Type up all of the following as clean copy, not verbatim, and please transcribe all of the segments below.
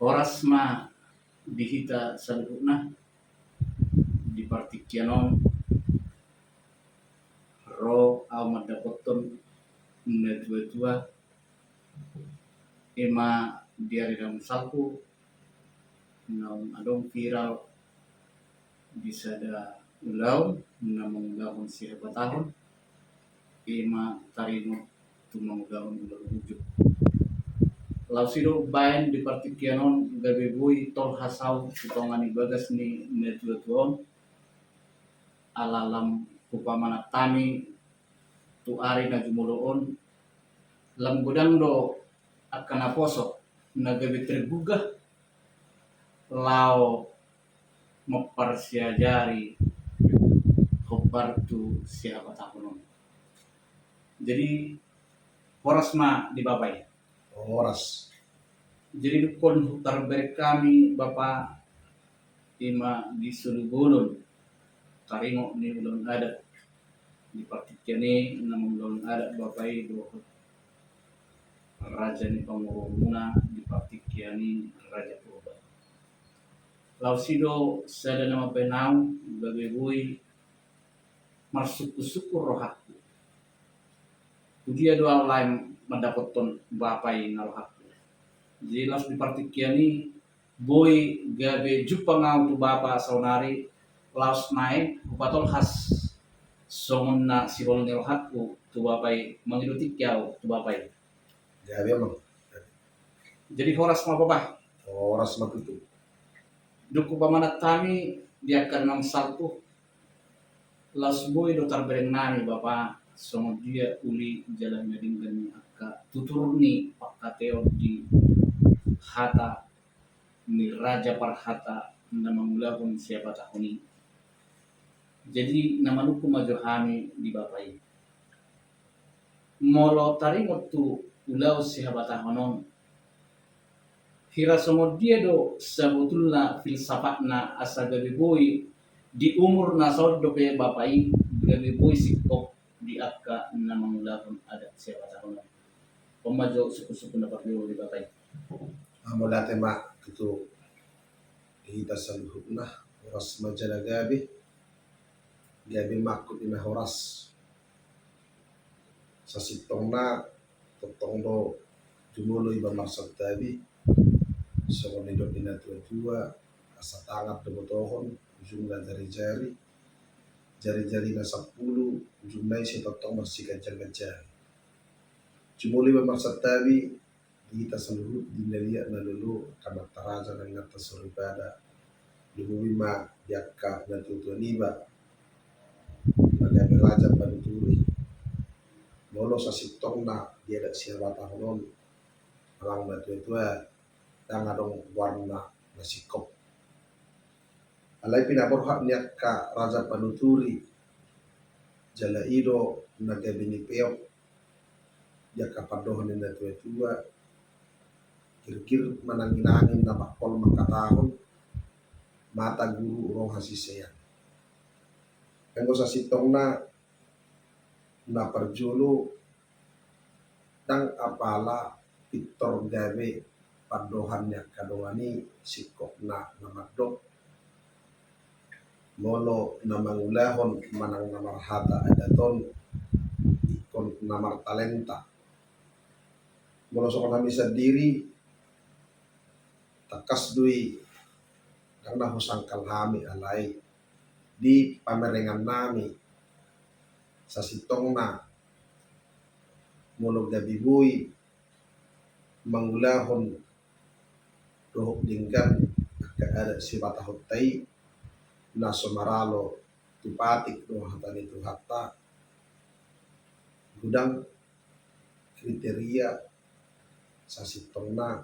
Horas ma dihita saluhuna di partikianon ro au madapoton na tua-tua ema diari dalam salku naung adong viral bisa da ulau namang gahon siapa tahun ema tarino tumang ulau ujuk lausido bayan di partikianon gabebui tol hasau sitongani bagas ni netuatuon alalam kupamana tani tu ari na jumuloon lam gudang do akan aposo nagabe tergugah lao mempersiajari hobar tu siapa tahun. Jadi horas ma di babai. Horas. Jadi dukon hutar berkami Bapak ima di Sulubulun karingo ni ulun adat di partikiani namun ulun adat Bapak do raja ni pamuruna di partikiani raja Purba. Lausido sada nama penau babebui marsuku-suku rohaku. Dia doa lain mendapatkan bapai nalhaku. Jadi laus di partikiani boy gabe jupangau tu bapa saunari laus naik upatol khas somonna sihol nalhaku tu bapai mengiruti kiau tu bapai. Gabe emang. Jadi horas ma bapak. Horas ma itu. Duku pamanat kami dia akan saltu las boy dotar berenani bapak somo dia uli jalan medinggan aka tuturni pakateo di hata ni raja parhata nama mulahun siapa tahuni jadi nama luku majohami di bapai molo taringot tu ulau siapa tahonon hira somo dia do sebetulnya filsafatna asa gabe boy di umur nasod dope bapai gabe boy sikok di akka nama mulahun adat siapa tahun pemajo suku-suku dapat di bapai Amolate ma itu kita saluhuna horas majana gabe makut ina horas sasitongna totongdo jumulo iba marsad tabi so nido ina tua asa tangat do tohon ujungna jari-jari na 10 ujungna si totong bersih kencang-kencang jumulo iba marsad tabi kita seluruh dinalia na lulu kamat taraja ng ngata suribada lumubima yakka na tutuniba magabi raja panuturi lolo sa sitong na dia dak siapa tahun alang na tua dang adong warna na sikop alai pinaborhak yakka raja panuturi jala ido nagabi ni peok yakka padohan na tua kir-kir manangin-angin na bakpol makatahon mata guru roh hasiseyan. Kanggo sa sitong na perjulu dang apala Victor gabe padohannya kadongani sikok na namadok molo na mangulahon manang namarhata adaton ikon namar talenta molo sokon bisa diri takas dui karena husangkal hami alai di pamerengan nami sasitong na molo gabibui mangulahon rohok dinggan ka ada si batahotai na somaralo tupatik do hatani tu hatta gudang kriteria sasitong na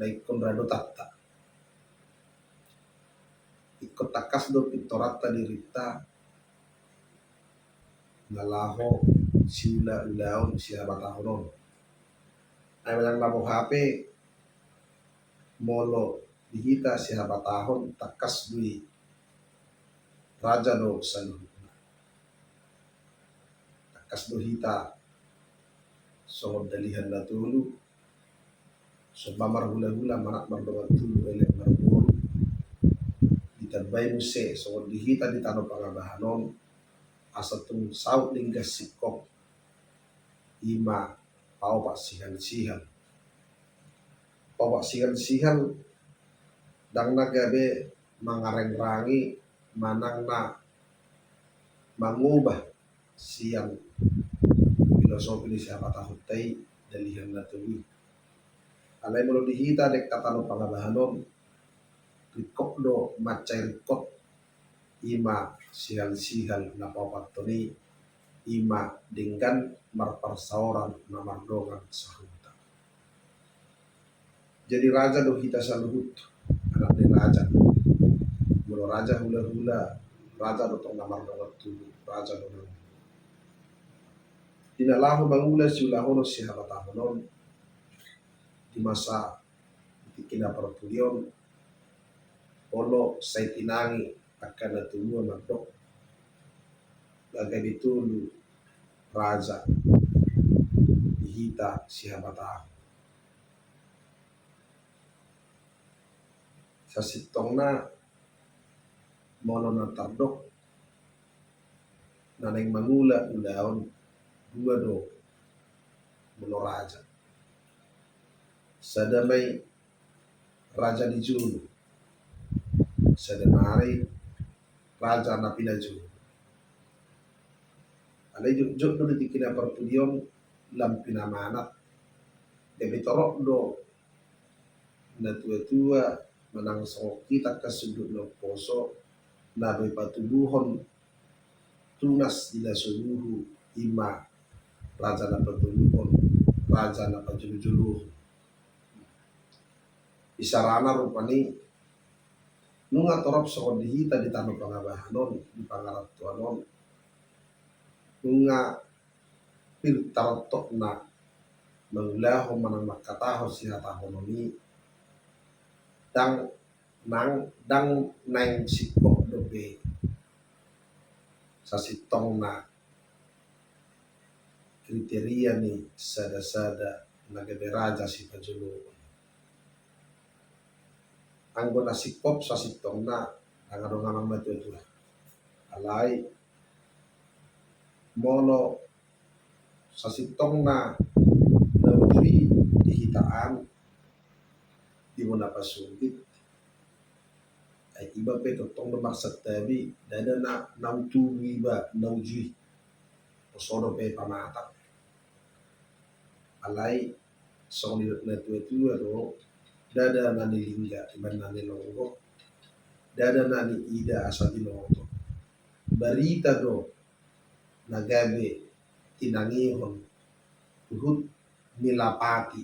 ikon rado tatta ikut takas do pintorata dirita nalaho siula ulaon siapa tahunon ay walang labo HP molo dihita siapa tahun takas dui raja do saluh takas do hita sohod dalihan na tulu So bamar hula-hula manak mardogat tulu elek marburu ditabay muse so dihita di tanong pangabahanon asa tung saut linggas sikok ima pau pak sihan-sihan dang nagabe mangareng-rangi manang na mangubah siang filosofi ni siapa tahun tay dalihan na tuwi alay mo dihita dek tatano pangabahanon rikok do macay rikok ima sihal-sihal na papatoni ima dinggan marparsauran na mardongan sa huta. Jadi raja do hita sa luhut anak ni raja mulo raja hula-hula raja do tong na mardongan tulu raja do nang dinalahu mangula si ulahono si habatahonon di masa itikina perpulion ono say tinangi akan natulungan magdok gagay ditulu raja ihita si habataho sa sitong na mono na tardok naneng mangula ulaon dua do mono raja sadamay raja di Julu sadamari raja na pinajulu alay jok do ditikina perpulion lam pinamanat demi torok do na tua-tua manang so kita kasudut no poso na may patubuhon tunas ila suluhu ima raja na patuluhon raja na pajulu-juluhon isarana rupani nunga torop so dihita di tanong pangabahanon di pangarap tuanon nunga piltarotok na mangulaho manang makataho siya tahononi dang nang sikok dobe sa sitong na kriteria ni sada-sada nagabe raja si pajulu anggo na sikop sa sitong na ang ano nga matutu alay mono sa sitong na nawri dihitaan di mo napasugit ay iba pe totong na maksat tabi dada na nautuwi ba naujui o sono pe pamatak alay so na tuwa-tuwa do dada na nilingga iban na nilonggo dada na ni ida asa dinoto barita do nagabe tinangihon uhut nilapati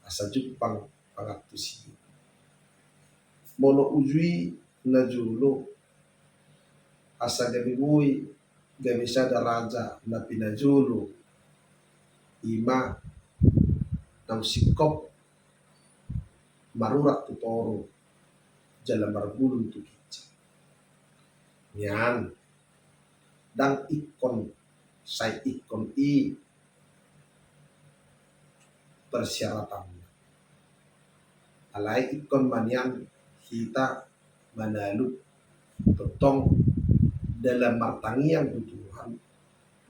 asa jupang pangatusi mono ujui na julo asa gabi bui gabi sada raja na pinajulu ima nang sikop marurak tutoro jala marbulun tukitsa yan dang ikon say ikon i persyaratan alay ikon manyan hita manalu totong dalam martangiang tutuhan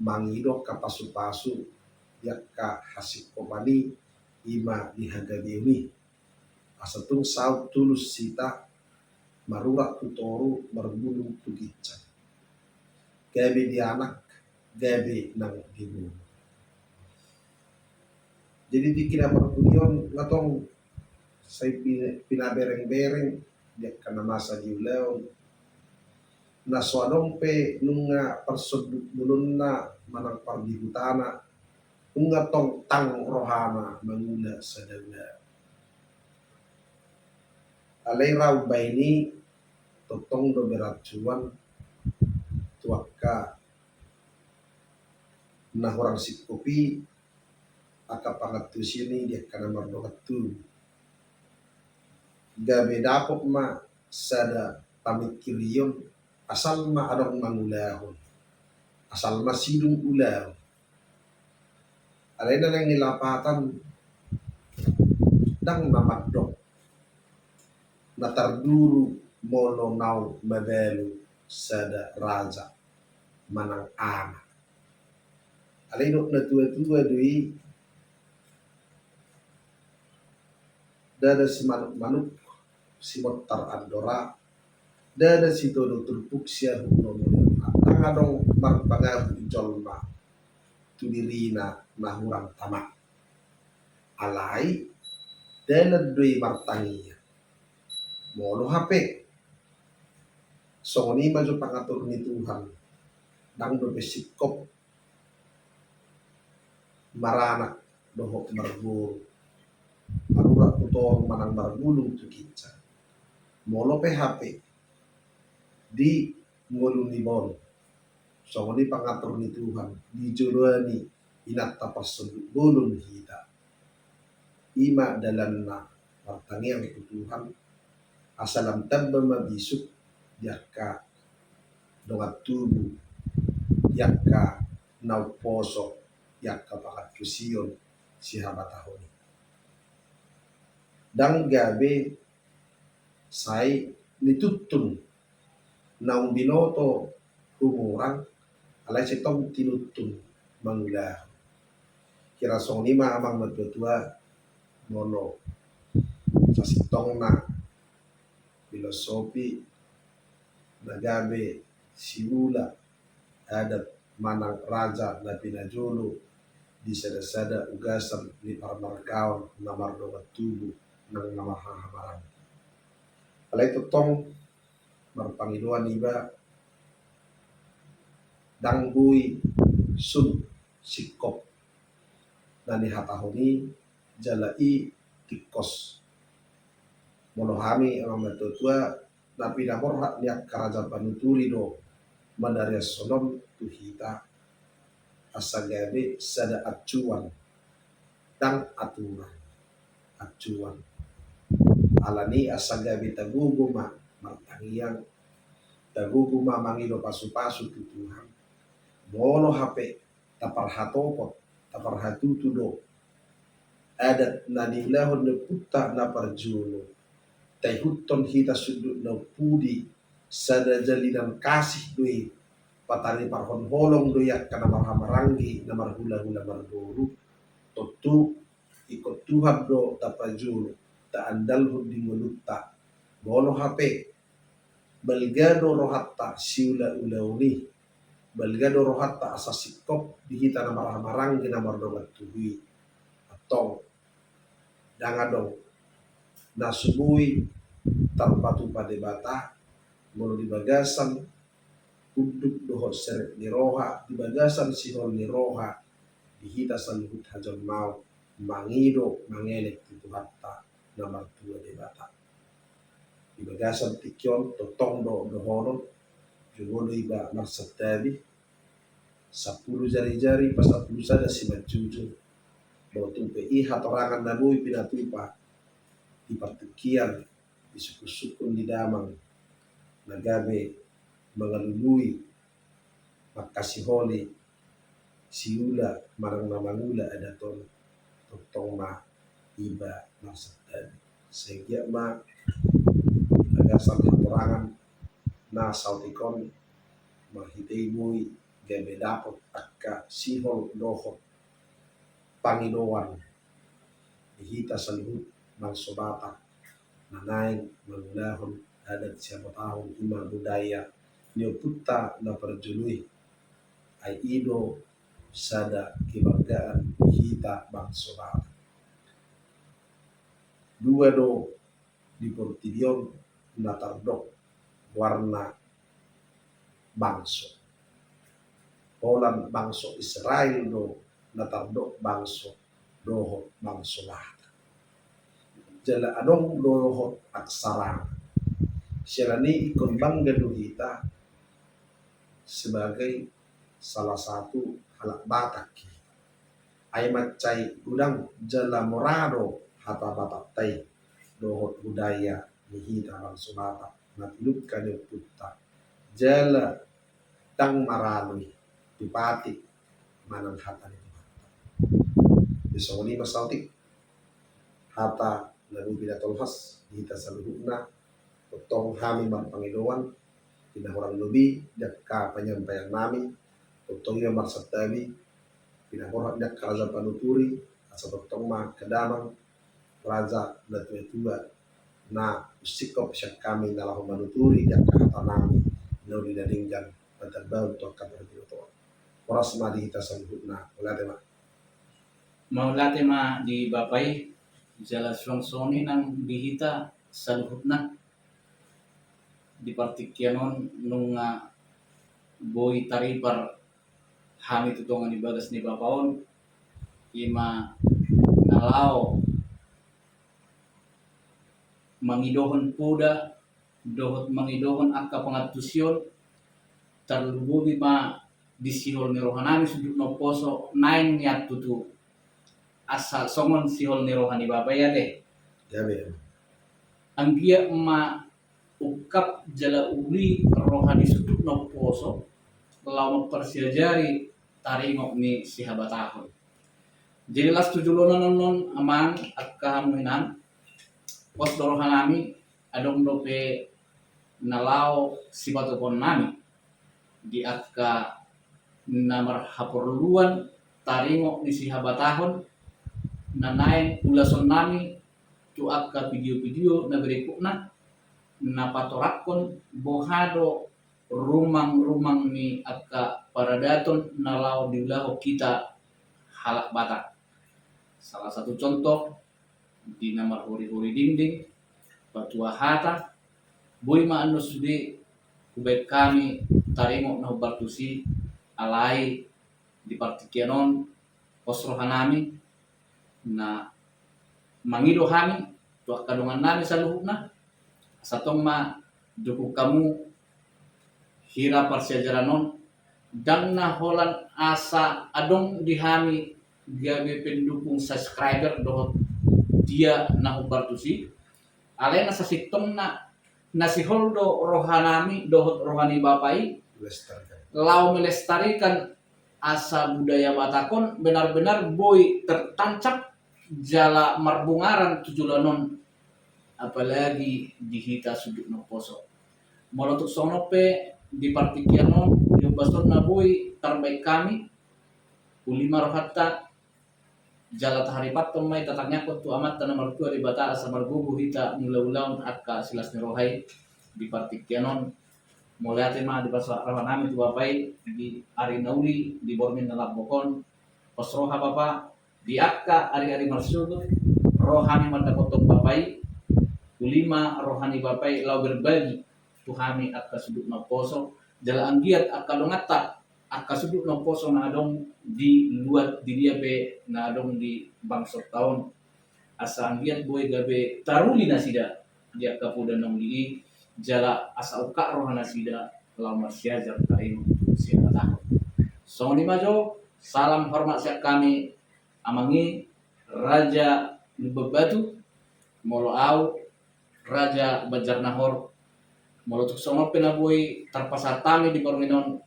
mangido kapasu-pasu yakka hasik komani ima dihagadewi asatung saut tulus sita marurak tutoru marbulung tugitsa gabi di anak gabi nang dibu jadi dikira perpulion ngatong say pinabereng-bereng dia kana masa diulaw na suadong pe nunga persudut bulun na manang pardihutana unga tong tang rohana mangula sa dawla alay raw bayni totong do beratsuan tuwakka na horang sikopi aka pangatu sini dia kana mardokatu gabe dapok ma sada pamikiriyon asal ma adong mangulahon asal ma sidung ulah alay na nang nilapatan dang namadok na tarduru mono nau mabelu sada raja manang ana. Alino na tua-tua dui dada si manuk-manuk si motar andora dada si todo turpuk sia huno tanga dong marpangabu jolma tudirina nahurang tamak alai dada dui martangia molo HP songoni maju pangatur ni Tuhan dang do besikop marana dohok marburu marura putong manang marbulu tu kinca molo PHP di ngolu ni bon songoni pangatur ni Tuhan di jolani inat tapas sudut bolon hita ima dalanna martangiang itu Tuhan asalam tabba mabisuk yakka dongat tubuh yakka nau poso yakka pakat kusion si habatahoni dang gabe sai nitutun naung binoto umurang alai setong tinutun mangulah kira song lima amang matua mono sasitong na filosofi nagabe siula adat manang raja na pinajolo di sada-sada ugasan ni parmarkaon na mardongat tubuh ng namahahamarang. Alay tutong marpangiluan iba dangbuy sun sikop na nihatahoni jalai tikos molohami ang matutua na pinamorha niya karaja panuturi do mandarya sonom tuhita asagabe sada acuan dang aturan acuan alani asagabe taguguma martangiang taguguma mangido pasu-pasu tutuhan mono HP taparhatopot taparhatutudo adat na nilahon na puta na parjuno tay hutton hita sudut na pudi sada jalinan kasih dui patari parhon holong doyak kana marhamaranggi na marhula-hula marboru totu ikut Tuhan do tapajulu ta andal di mulutta bolo HP balgado rohatta siula ulauni balgado rohatta asasikop dihita na marhamaranggi na mardogat tuhui atong dangadong nasubui tarpatu padebata molo di bagasan uduk dohot seret ni roha di bagasan sihol ni roha dihita saluhut hajon mau mangido mangelek itu hatta namar tua debata di bagasan tikyon totong do dohono jumolo iba marsatabi 10 jari-jari pas 10 sada si majujur bahwa tumpe iha torangan nabui pinatupa di partukian di suku-sukun di damang nagabe mengalului makasiholi siula marang namangula ada totong ma iba maksatan sehingga ma agasan hatorangan na sautikon mahitei mui gabe dapot akka sihol dohot pangidoan dihita saluhut Sobata nanaing mangulahon adat siapa tahun ima budaya nioputta na perjului ay ido sada kebanggaan hita Sobata dua do di Portidion na tardok warna bangso Poland bangso Israel do na tardok bangso doho Sobata jala anong dohot aksara sirani ikon bangga duhita sebagai salah satu halak Batak ay macai udang jala morado hata Batak tay dohot budaya nihita Sobata natiluk kanyo putta jala tang maralui dipati manang hata ni Bisawali masautik hata lalu bila tolhas dihita saluhukna potong kami marpangidoan tina orang lebih jakka penyampaian nami potong yang maksud tabi pina horhat jakka raza panuturi asa potong ma kedamang raza na tua na usikop syak kami nalahu manuturi jakka hata nami no didadingkan pada bau to kabar to oras ma dihita saluhukna ulate ma Maulate ma di bapai jala soni nang dihita saluhutna di partikyanon nunga boy taripar hami tutongan di bagas ni bapaon ima nalao mangidohon puda dohot mangidohon akka pangatusyon terlubugi ma disihol ni rohanami sudut no poso nain niat tutu asal songon sihol ni rohani bapai ya teh jabe anggia ma ukap jala uli rohani sudut no poso lawan persiajari taringok ni si habatahon. Jadi las tujulonan non aman akka hamuinan pos dorohanami adong dope nalao si batopon nami di akka namar haporluan taringok ni si habatahon nanain ulason nami tu akka video-video na berikutna na patorakon bohado rumang-rumang ni akka paradaton nalau diulahu kita halak batak. Salah satu contoh di nama huri-huri dinding patua hata boy ma anu sude kubek kami taringo na bartusi alai di partikyanon posrohanami na mangido kami tu kadongan nami sa luhukna satong ma duku kamu hira parsejaranon dan na holan asa adong dihami gabe pendukung subscriber dohot dia na ubartusi alena sa sitong na si holdo rohanami dohot rohani bapai lestarikan lau melestarikan asa budaya Batakon benar-benar boy tertancap jala marbungaran tujulanon apalagi dihita sudut no poso molotuk sonope di partikyanon yung baston na boy terbaik kami ulima rohatta jala taharipat may tatangnya ko tu amat tanah martua di bata asa margugu hita mula-ulaun akka silas ni rohay di partikyanon mulai ma di pasar rawanami tu bapai di ari nauli di bormin nalabokon pos roha bapa di akka ari-ari marsugo rohani mandapotong bapai ulima rohani bapai lau berbagi tuhami akka sudut na poso jala anggiat akka dongata akka sudut na poso na adong di luar di dia pe na adong di bangsot taon asa anggiat boy gabe taruli na sida dia kapuda nong di jala asa uka rohana sida lamar siajar kain siapa tahu so ni majo salam hormat siap kami amangi Raja Lubebatu molo au Raja Bajarnahor molo tuk songo penaboy tarpasatami di porminon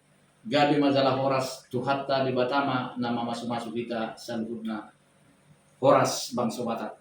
gabi majalah horas tuhatta di batama nama masuk-masuk kita sanggupna horas bangso Batak